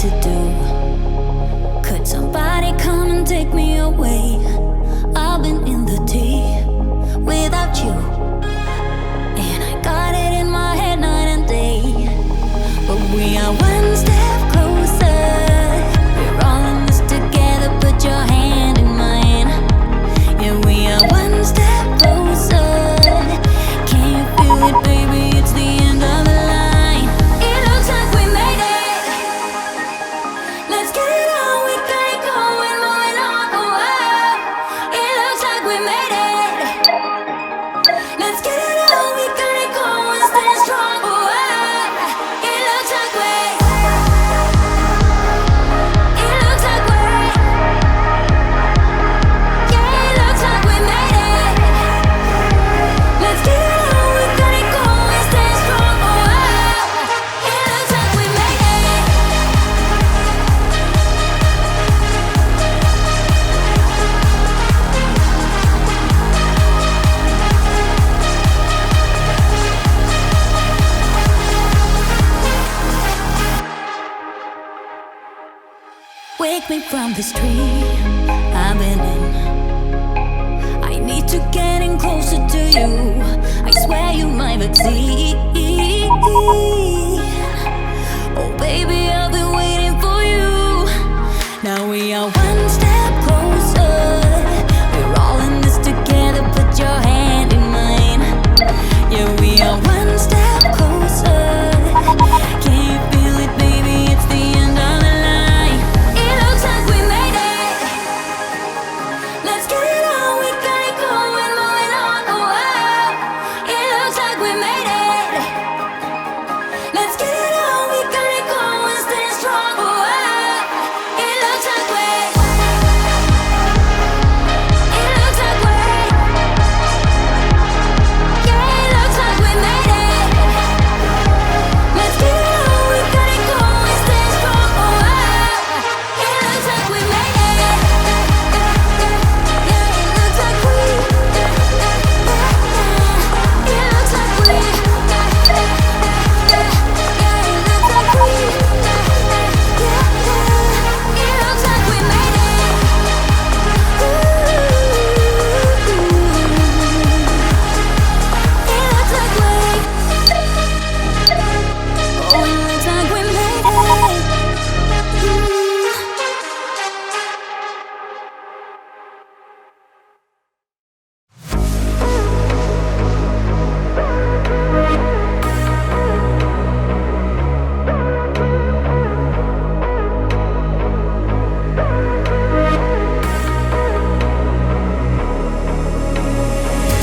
to do. Could somebody come and take me away? I've been in the deep without you, and I got it in my head night and day. But we are one step closer. We're all in this together. Put your hand in mine. Yeah, we are one step closer. Can you feel it, baby? It's the end of the line. It looks like we made it. Let's get it on. We got it going, moving on. Oh, oh. It looks like we made it. Let's get it on. We got it going, staying strong. Oh, oh. It looks like we. It looks like we. Yeah, it looks like we made it. Let's get it on. We got it going, staying strong. Oh, oh. It looks like we made it. Wake me from this dream I've been in. I need to get in closer to you. I swear you might succeed. Oh baby, I've been waiting for you. Now we are one step closer. We're all in this together. Put your hand in mine. Yeah, we are one step closer. Can you feel it, baby? It's the end of the line. It looks like we made it. Let's get it on. We got it going, moving on. Oh, oh. It looks like we made it. Let's get it on. We got it going, staying strong. Oh, oh. It looks like we. It looks like we. Yeah, it looks like we made it. Let's get it on. We got it going, staying strong. Oh, oh. It looks like we made it. Yeah, it looks like we. It looks like we. Yeah, it looks like we. It looks like we made it. Ooh. It looks like we. Oh, it looks like we made it.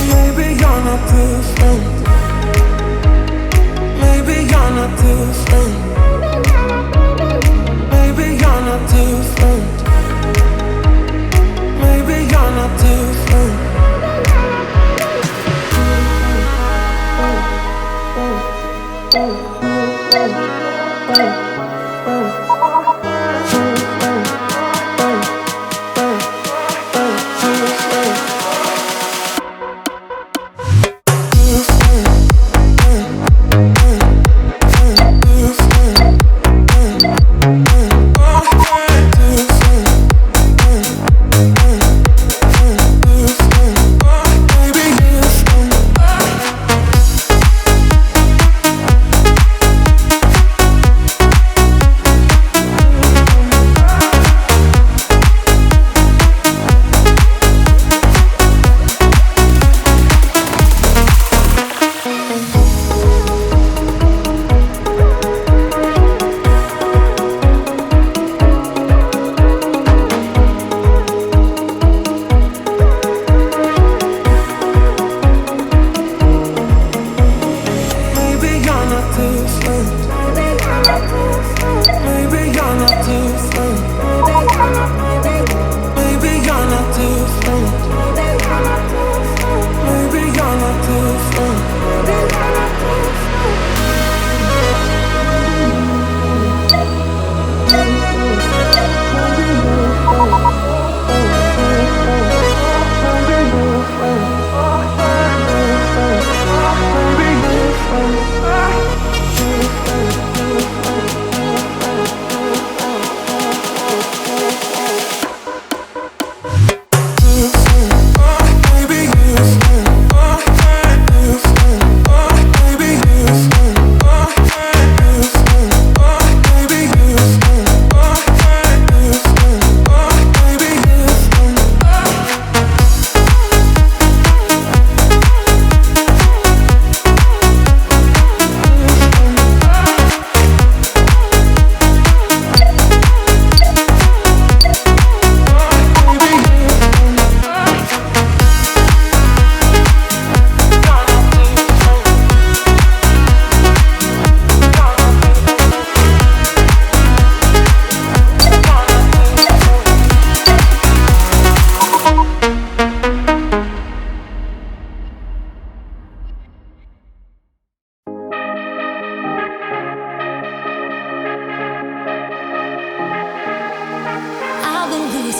Maybe you're not different. Maybe you're not different. Maybe you're not different. Maybe you're not different.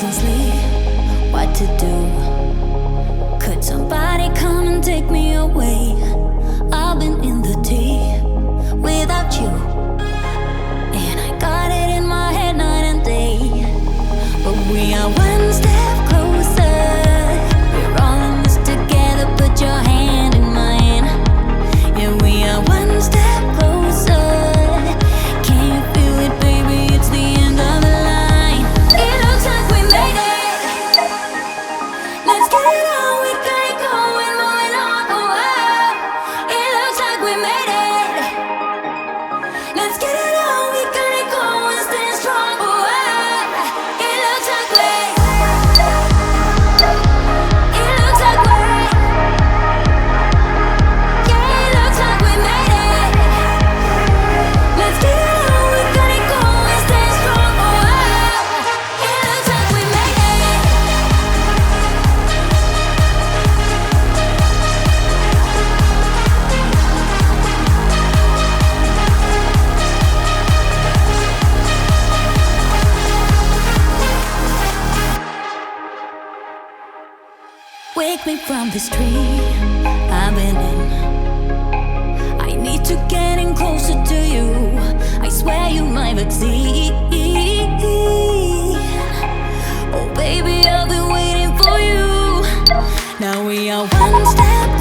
couldn't sleep, what to do? Could somebody come and take me away? I've been in the deep without you, and I got it in my head night and day. But we are one step closer. We're all in this together. Put your hand in mine. Yeah, we are one step closer. Can you feel it, baby? It's the end of the line. It looks like we made it. Let's get it on. We got it going, moving on. Oh, it looks like we made it. Let's get it on. We got it going, staying strong. Oh, it looks like we. It looks like we. Yeah, it looks like we made it. Let's get it on. We got it going, staying strong. Oh, it looks like we made it. Wake me from this dream I've been in. I need to get in closer to you. I swear you might succeed. Oh baby, I've been waiting for you. Now we are one step